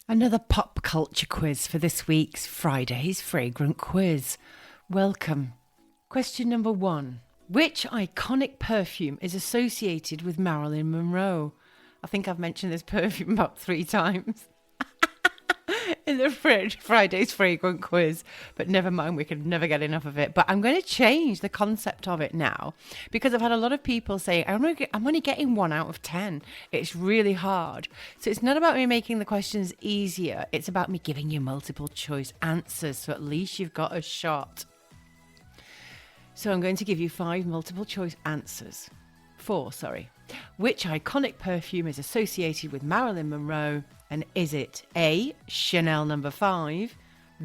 Another pop culture quiz for this week's Friday's Fragrant Quiz. Welcome. Question number 1. Which iconic perfume is associated with Marilyn Monroe? I think I've mentioned this perfume about 3 times in the Friday's Fragrant Quiz. But never mind, we could never get enough of it. But I'm going to change the concept of it now because I've had a lot of people say, I'm only getting 1 out of 10. It's really hard. So it's not about me making the questions easier. It's about me giving you multiple choice answers. So at least you've got a shot. So I'm going to give you 5 multiple choice answers. 4, sorry. Which iconic perfume is associated with Marilyn Monroe? And is it A, Chanel No. 5,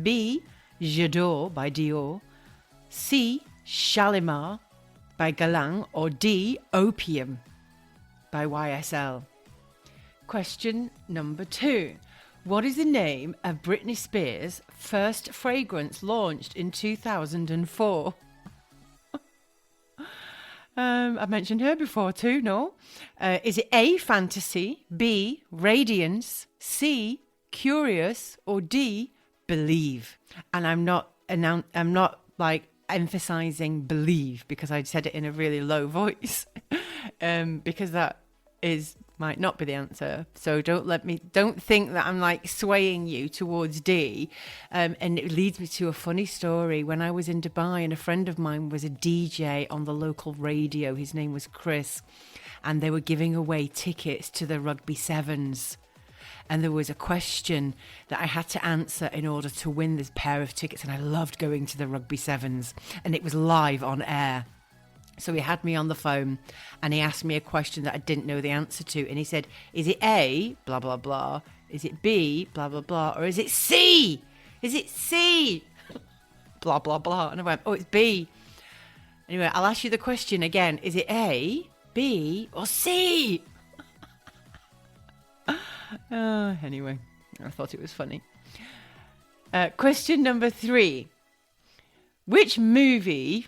B, J'adore by Dior, C, Shalimar by Galan, or D, Opium by YSL? Question number 2. What is the name of Britney Spears' first fragrance launched in 2004? I've mentioned her before too, no? Is it A, Fantasy, B, Radiance, C, Curious, or D, Believe? And I'm not like emphasizing believe because I said it in a really low voice because that might not be the answer. So don't think that I'm like swaying you towards D. And it leads me to a funny story. When I was in Dubai and a friend of mine was a DJ on the local radio, his name was Chris, and they were giving away tickets to the rugby sevens. And there was a question that I had to answer in order to win this pair of tickets. And I loved going to the rugby sevens, and it was live on air. So he had me on the phone and he asked me a question that I didn't know the answer to. And he said, is it A, blah, blah, blah? Is it B, blah, blah, blah? Or is it C? Is it C? Blah, blah, blah. And I went, oh, it's B. Anyway, I'll ask you the question again. Is it A, B, or C? Anyway, I thought it was funny. Question number 3. Which movie...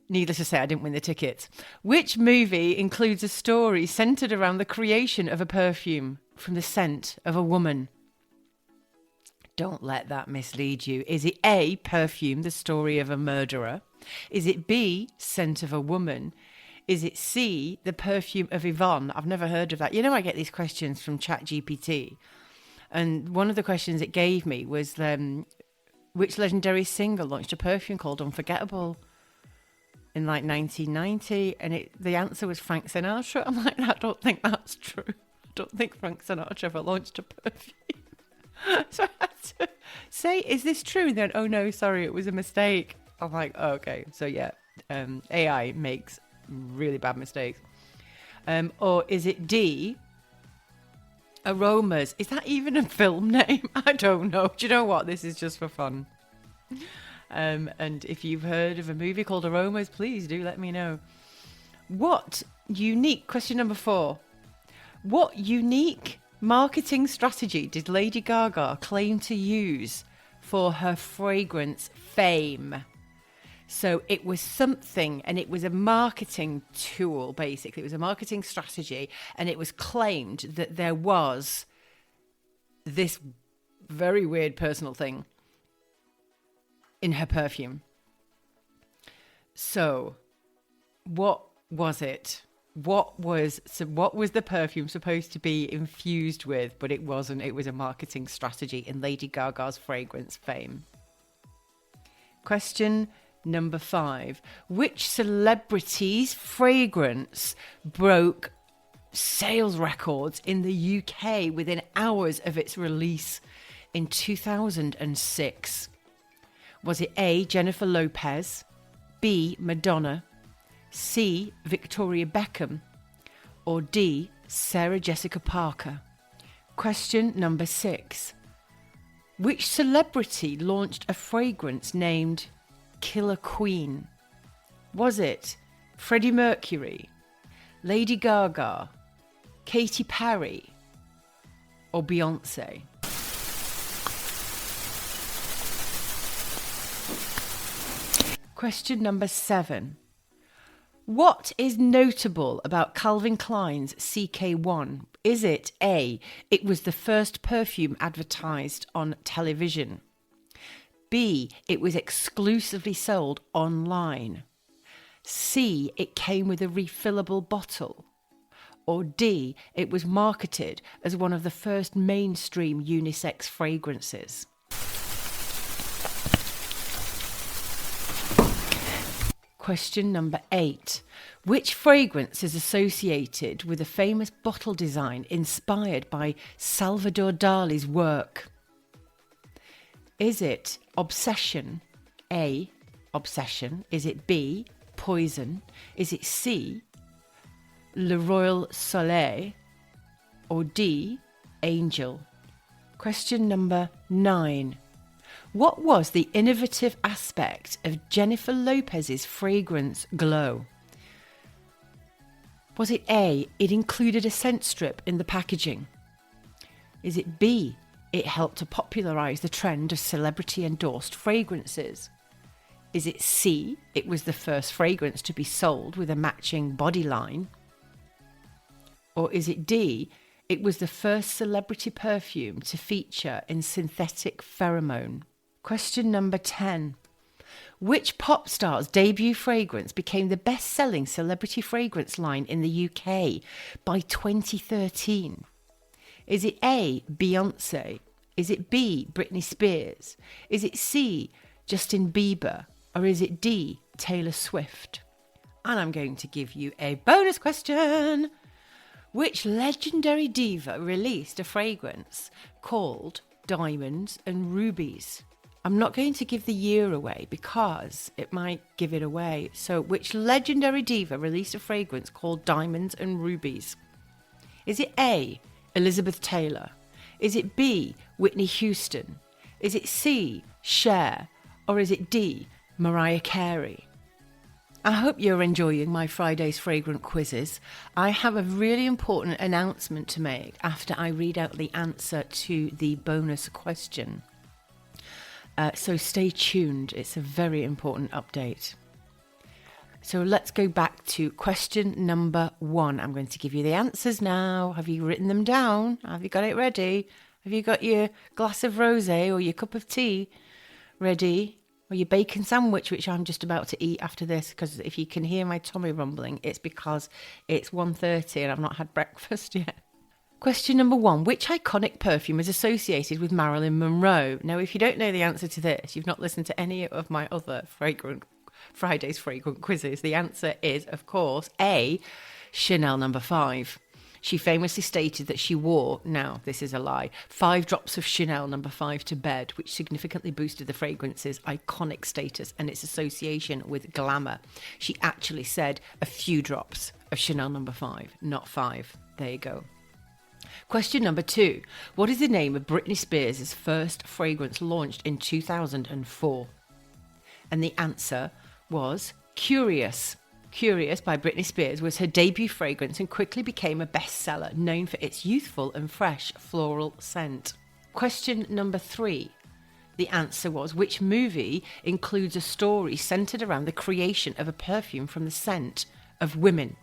Needless to say, I didn't win the tickets. Which movie includes a story centered around the creation of a perfume from the scent of a woman? Don't let that mislead you. Is it A, Perfume, the story of a murderer? Is it B, Scent of a Woman? Is it C, the perfume of Yvonne? I've never heard of that. You know, I get these questions from ChatGPT. And one of the questions it gave me was, which legendary singer launched a perfume called Unforgettable in like 1990, and the answer was Frank Sinatra. I'm like, I don't think that's true. I don't think Frank Sinatra ever launched a perfume. So I had to say, is this true? And then, oh no, sorry, it was a mistake. I'm like, oh, okay. So yeah, AI makes really bad mistakes. Or is it D, Aromas? Is that even a film name? I don't know. Do you know what? This is just for fun. And if you've heard of a movie called Aromas, please do let me know. Question number 4. What unique marketing strategy did Lady Gaga claim to use for her fragrance fame? So it was something, and it was a marketing tool, basically. It was a marketing strategy, and it was claimed that there was this very weird personal thing in her perfume. So what was it? What was the perfume supposed to be infused with? But it wasn't. It was a marketing strategy in Lady Gaga's fragrance fame. Question number 5. Which celebrity's fragrance broke sales records in the UK within hours of its release in 2006? Was it A, Jennifer Lopez, B, Madonna, C, Victoria Beckham, or D, Sarah Jessica Parker? Question number 6. Which celebrity launched a fragrance named Killer Queen? Was it Freddie Mercury, Lady Gaga, Katy Perry, or Beyonce? Question number 7. What is notable about Calvin Klein's CK1? Is it A, it was the first perfume advertised on television? B, it was exclusively sold online? C, it came with a refillable bottle? Or D, it was marketed as one of the first mainstream unisex fragrances? Question number 8. Which fragrance is associated with a famous bottle design inspired by Salvador Dali's work? Is it Obsession? A, Obsession. Is it B, Poison? Is it C, Le Royal Soleil? Or D, Angel? Question number 9. What was the innovative aspect of Jennifer Lopez's fragrance Glow? Was it A, it included a scent strip in the packaging? Is it B, it helped to popularise the trend of celebrity-endorsed fragrances? Is it C, it was the first fragrance to be sold with a matching body line? Or is it D, it was the first celebrity perfume to feature in synthetic pheromone? Question number 10. Which pop star's debut fragrance became the best-selling celebrity fragrance line in the UK by 2013? Is it A, Beyonce? Is it B, Britney Spears? Is it C, Justin Bieber? Or is it D, Taylor Swift? And I'm going to give you a bonus question. Which legendary diva released a fragrance called Diamonds and Rubies? I'm not going to give the year away because it might give it away. So which legendary diva released a fragrance called Diamonds and Rubies? Is it A, Elizabeth Taylor? Is it B, Whitney Houston? Is it C, Cher? Or is it D, Mariah Carey? I hope you're enjoying my Friday's fragrant quizzes. I have a really important announcement to make after I read out the answer to the bonus question. So stay tuned. It's a very important update. So let's go back to question number 1. I'm going to give you the answers now. Have you written them down? Have you got it ready? Have you got your glass of rosé or your cup of tea ready? Or your bacon sandwich, which I'm just about to eat after this, because if you can hear my tummy rumbling, it's because it's 1:30 and I've not had breakfast yet. Question number 1. Which iconic perfume is associated with Marilyn Monroe? Now, if you don't know the answer to this, you've not listened to any of my other Friday's fragrant quizzes. The answer is, of course, A, Chanel No. 5. She famously stated that she wore, now this is a lie, 5 drops of Chanel No. 5 to bed, which significantly boosted the fragrance's iconic status and its association with glamour. She actually said a few drops of Chanel No. 5, not 5. There you go. Question number 2. What is the name of Britney Spears' first fragrance launched in 2004? And the answer was Curious. Curious by Britney Spears was her debut fragrance and quickly became a bestseller, known for its youthful and fresh floral scent. Question number 3. The answer was, which movie includes a story centered around the creation of a perfume from the scent of women?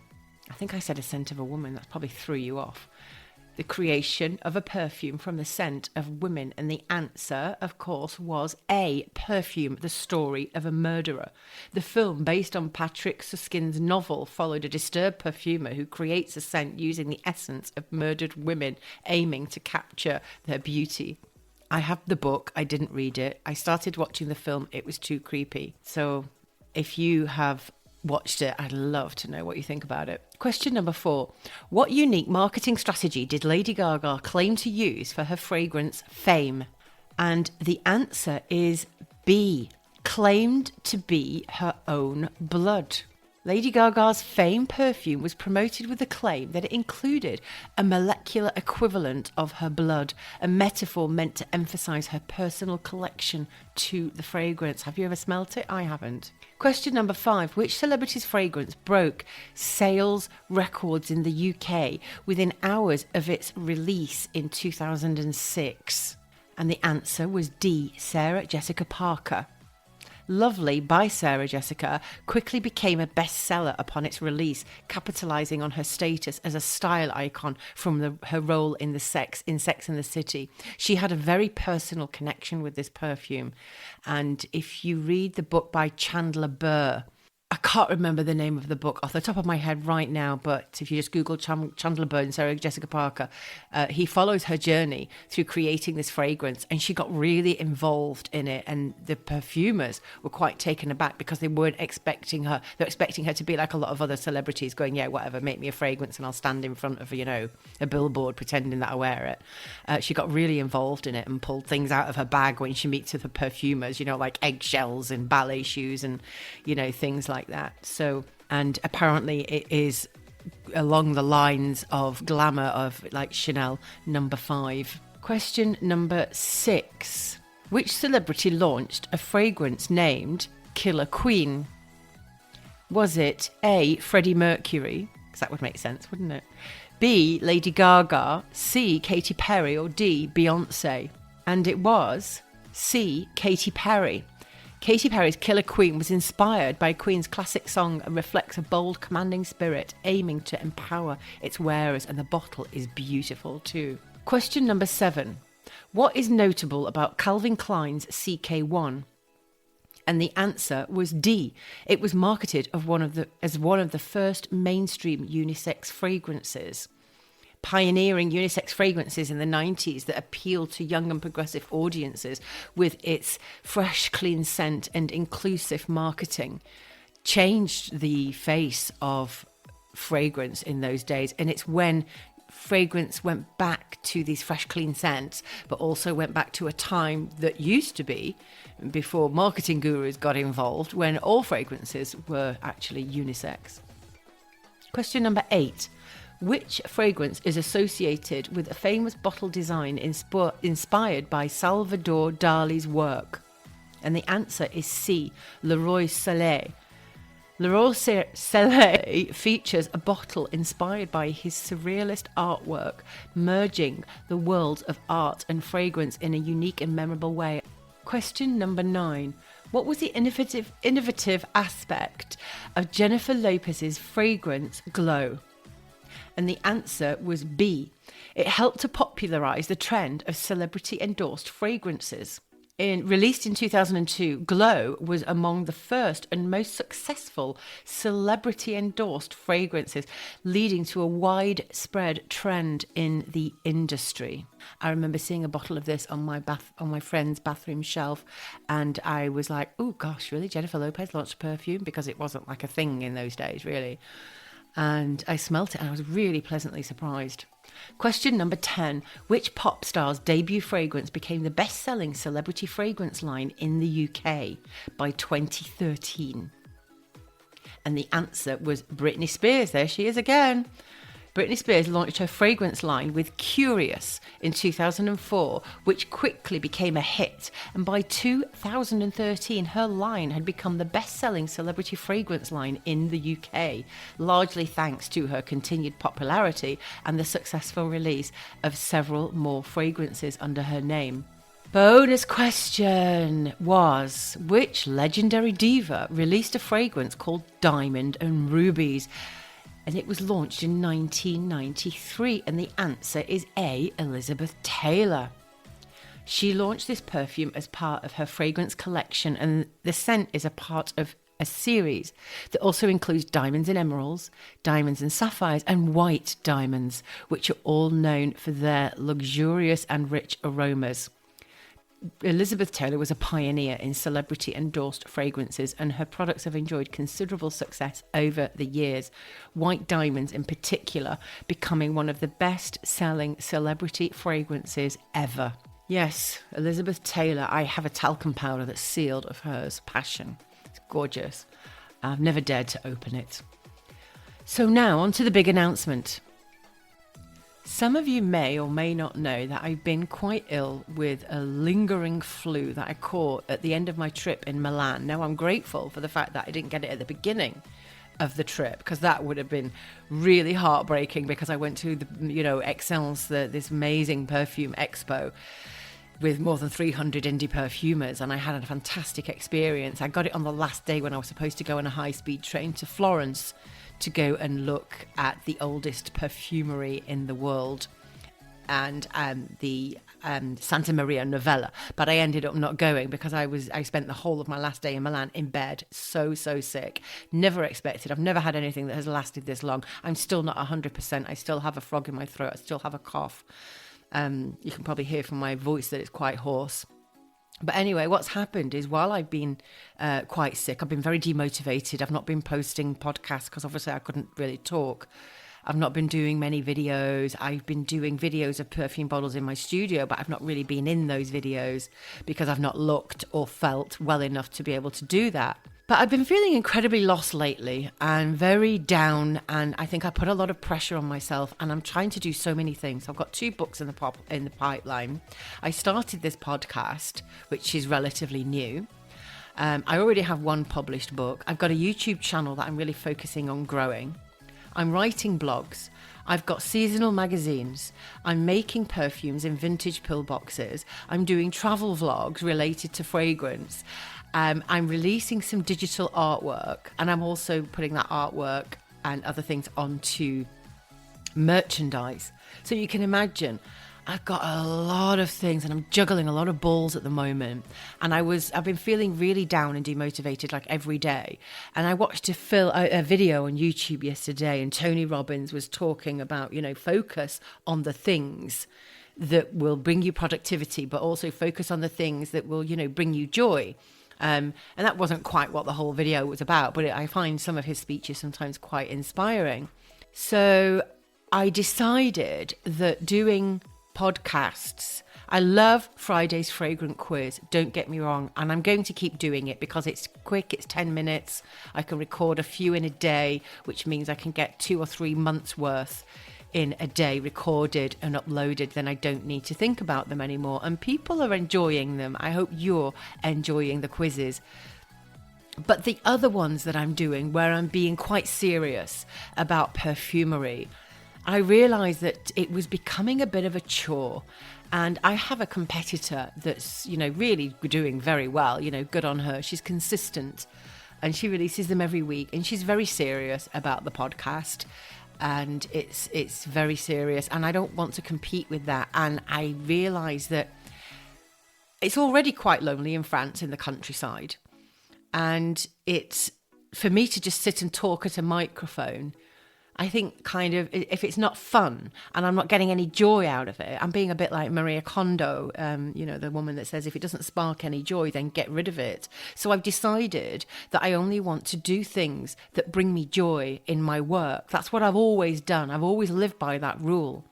I think I said a scent of a woman. That probably threw you off. The creation of a perfume from the scent of women. And the answer, of course, was A, Perfume, the story of a murderer. The film, based on Patrick Susskind's novel, followed a disturbed perfumer who creates a scent using the essence of murdered women, aiming to capture their beauty. I have the book. I didn't read it. I started watching the film. It was too creepy. So if you have watched it, I'd love to know what you think about it. Question number 4. What unique marketing strategy did Lady Gaga claim to use for her fragrance Fame? And the answer is B, claimed to be her own blood. Lady Gaga's Fame perfume was promoted with the claim that it included a molecular equivalent of her blood, a metaphor meant to emphasize her personal collection to the fragrance. Have you ever smelt it? I haven't. Question number 5. Which celebrity's fragrance broke sales records in the UK within hours of its release in 2006? And the answer was D, Sarah Jessica Parker. Lovely by Sarah Jessica quickly became a bestseller upon its release, capitalizing on her status as a style icon from her role in Sex and the City. She had a very personal connection with this perfume. And if you read the book by Chandler Burr, I can't remember the name of the book off the top of my head right now, but if you just Google Chandler Burr and Sarah Jessica Parker, he follows her journey through creating this fragrance, and she got really involved in it. And the perfumers were quite taken aback because they weren't expecting her. They're expecting her to be like a lot of other celebrities going, yeah, whatever, make me a fragrance and I'll stand in front of, a billboard pretending that I wear it. She got really involved in it and pulled things out of her bag when she meets with the perfumers, like eggshells and ballet shoes and, things like that. So, and apparently it is along the lines of glamour of like Chanel No. 5. Question number 6. Which celebrity launched a fragrance named Killer Queen? Was it A, Freddie Mercury? Because that would make sense, wouldn't it? B, Lady Gaga, C, Katy Perry, or D, Beyonce? And it was C, Katy Perry. Katy Perry's Killer Queen was inspired by Queen's classic song and reflects a bold, commanding spirit aiming to empower its wearers, and the bottle is beautiful too. Question number 7. What is notable about Calvin Klein's CK1? And the answer was D. It was marketed as one of the first mainstream unisex fragrances, pioneering unisex fragrances in the 90s that appealed to young and progressive audiences with its fresh, clean scent and inclusive marketing. Changed the face of fragrance in those days. And it's when fragrance went back to these fresh, clean scents, but also went back to a time that used to be, before marketing gurus got involved, when all fragrances were actually unisex. Question number 8. Which fragrance is associated with a famous bottle design inspired by Salvador Dali's work? And the answer is C, Leroy Soleil. Leroy Soleil features a bottle inspired by his surrealist artwork, merging the worlds of art and fragrance in a unique and memorable way. Question number 9. What was the innovative aspect of Jennifer Lopez's fragrance Glow? And the answer was B. It helped to popularize the trend of celebrity-endorsed fragrances. Released in 2002, Glow was among the first and most successful celebrity-endorsed fragrances, leading to a widespread trend in the industry. I remember seeing a bottle of this on my friend's bathroom shelf, and I was like, oh gosh, really? Jennifer Lopez launched a perfume? Because it wasn't like a thing in those days, really. And I smelt it and I was really pleasantly surprised. Question number 10. Which pop star's debut fragrance became the best-selling celebrity fragrance line in the UK by 2013? And the answer was Britney Spears. There she is again. Britney Spears launched her fragrance line with Curious in 2004, which quickly became a hit. And by 2013, her line had become the best-selling celebrity fragrance line in the UK, largely thanks to her continued popularity and the successful release of several more fragrances under her name. Bonus question was, which legendary diva released a fragrance called Diamond and Rubies? And it was launched in 1993, and the answer is A, Elizabeth Taylor. She launched this perfume as part of her fragrance collection, and the scent is a part of a series that also includes diamonds and emeralds, diamonds and sapphires, and white diamonds, which are all known for their luxurious and rich aromas. Elizabeth Taylor was a pioneer in celebrity-endorsed fragrances, and her products have enjoyed considerable success over the years. White diamonds, in particular, becoming one of the best-selling celebrity fragrances ever. Yes, Elizabeth Taylor. I have a talcum powder that's sealed of hers. Passion. It's gorgeous. I've never dared to open it. So now, on to the big announcement. Some of you may or may not know that I've been quite ill with a lingering flu that I caught at the end of my trip in Milan. Now, I'm grateful for the fact that I didn't get it at the beginning of the trip, because that would have been really heartbreaking, because I went to the, Excellence, this amazing perfume expo. with more than 300 indie perfumers, and I had a fantastic experience. I got it on the last day when I was supposed to go on a high-speed train to Florence to go and look at the oldest perfumery in the world, and the Santa Maria Novella. But I ended up not going because I spent the whole of my last day in Milan in bed, so sick. Never expected. I've never had anything that has lasted this long. I'm still not 100%. I still have a frog in my throat. I still have a cough. You can probably hear from my voice that it's quite hoarse. But anyway, what's happened is while I've been quite sick, I've been very demotivated. I've not been posting podcasts because obviously I couldn't really talk. I've not been doing many videos. I've been doing videos of perfume bottles in my studio, but I've not really been in those videos because I've not looked or felt well enough to be able to do that. But I've been feeling incredibly lost lately and very down, and I think I put a lot of pressure on myself, and I'm trying to do so many things. I've got 2 books in the pipeline. I started this podcast, which is relatively new. I already have 1 published book. I've got a YouTube channel that I'm really focusing on growing. I'm writing blogs. I've got seasonal magazines. I'm making perfumes in vintage pill boxes. I'm doing travel vlogs related to fragrance. I'm releasing some digital artwork, and I'm also putting that artwork and other things onto merchandise. So you can imagine I've got a lot of things, and I'm juggling a lot of balls at the moment. And I've been feeling really down and demotivated like every day. And I watched a video on YouTube yesterday, and Tony Robbins was talking about, focus on the things that will bring you productivity, but also focus on the things that will, bring you joy. And that wasn't quite what the whole video was about, but I find some of his speeches sometimes quite inspiring. So I decided that doing podcasts, I love Friday's Fragrant quiz, don't get me wrong, and I'm going to keep doing it because it's quick, it's 10 minutes, I can record a few in a day, which means I can get 2 or 3 months worth in a day recorded and uploaded. Then I don't need to think about them anymore, and people are enjoying them. I hope you're enjoying the quizzes. But the other ones that I'm doing, where I'm being quite serious about perfumery, I realised that it was becoming a bit of a chore. And I have a competitor that's, really doing very well, good on her. She's consistent and she releases them every week, and she's very serious about the podcast. And it's very serious, and I don't want to compete with that. And I realise that it's already quite lonely in France, in the countryside, and it's for me to just sit and talk at a microphone. I think kind of if it's not fun and I'm not getting any joy out of it, I'm being a bit like Maria Kondo, the woman that says if it doesn't spark any joy, then get rid of it. So I've decided that I only want to do things that bring me joy in my work. That's what I've always done. I've always lived by that rule.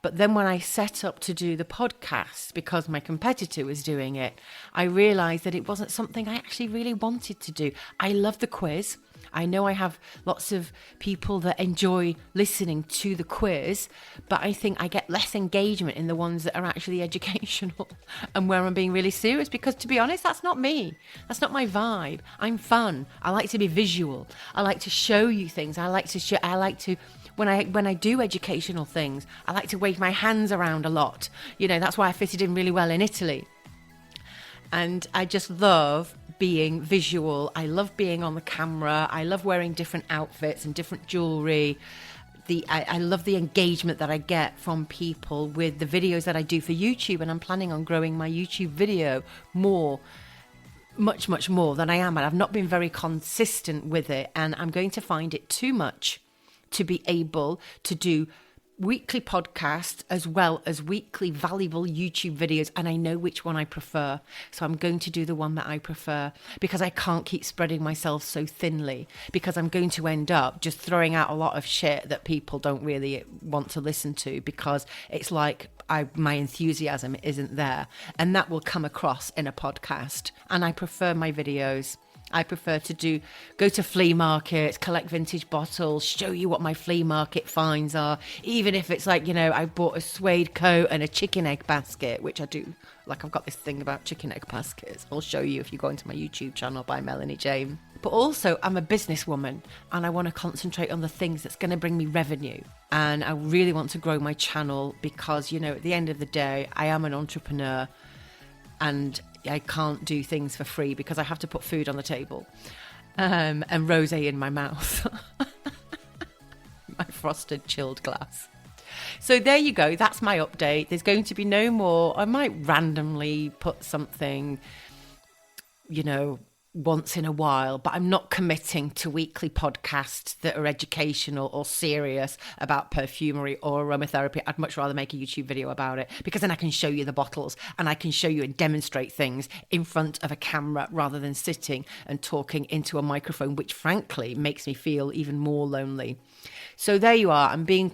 But then when I set up to do the podcast, because my competitor was doing it, I realised that it wasn't something I actually really wanted to do. I love the quiz. I know I have lots of people that enjoy listening to the quiz, but I think I get less engagement in the ones that are actually educational and where I'm being really serious, because to be honest, that's not me. That's not my vibe. I'm fun. I like to be visual. I like to show you things. When I do educational things, I like to wave my hands around a lot. That's why I fitted in really well in Italy. And I just love being visual. I love being on the camera. I love wearing different outfits and different jewelry. I love the engagement that I get from people with the videos that I do for YouTube, and I'm planning on growing my YouTube video much more than I am. And I've not been very consistent with it, and I'm going to find it too much to be able to do weekly podcasts as well as weekly valuable YouTube videos, and I know which one I prefer. So I'm going to do the one that I prefer, because I can't keep spreading myself so thinly, because I'm going to end up just throwing out a lot of shit that people don't really want to listen to, because it's like my enthusiasm isn't there, and that will come across in a podcast. And I prefer my videos. I prefer to go to flea markets, collect vintage bottles, show you what my flea market finds are. Even if it's like, I bought a suede coat and a chicken egg basket, which I do. Like, I've got this thing about chicken egg baskets. I'll show you if you go into my YouTube channel by Melanie Jane. But also, I'm a businesswoman, and I want to concentrate on the things that's going to bring me revenue. And I really want to grow my channel because, at the end of the day, I am an entrepreneur. and I can't do things for free because I have to put food on the table and rosé in my mouth. My frosted chilled glass. So there you go. That's my update. There's going to be no more. I might randomly put something, once in a while, but I'm not committing to weekly podcasts that are educational or serious about perfumery or aromatherapy. I'd much rather make a YouTube video about it, because then I can show you the bottles and I can show you and demonstrate things in front of a camera rather than sitting and talking into a microphone, which frankly makes me feel even more lonely. So there you are. I'm being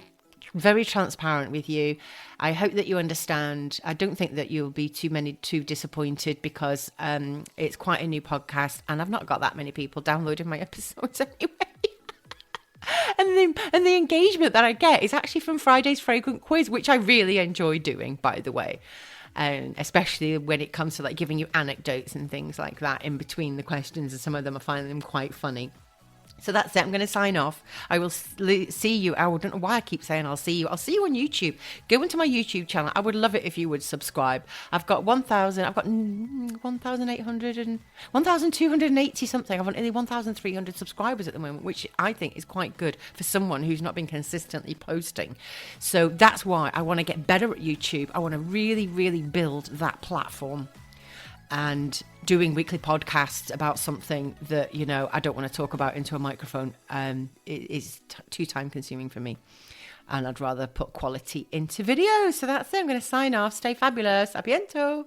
very transparent with you. I hope that you understand. I don't think that you'll be too disappointed, because it's quite a new podcast and I've not got that many people downloading my episodes anyway. and the engagement that I get is actually from Friday's Fragrant quiz, which I really enjoy doing, by the way. And especially when it comes to like giving you anecdotes and things like that in between the questions, and some of them I find them quite funny. So that's it. I'm going to sign off. I will see you. I don't know why I keep saying I'll see you. I'll see you on YouTube. Go into my YouTube channel. I would love it if you would subscribe. I've got 1,800 and 1,280 something. I've got nearly 1,300 subscribers at the moment, which I think is quite good for someone who's not been consistently posting. So that's why I want to get better at YouTube. I want to really, really build that platform. And doing weekly podcasts about something that, I don't want to talk about into a microphone is too time consuming for me. And I'd rather put quality into videos. So that's it. I'm going to sign off. Stay fabulous. A biento.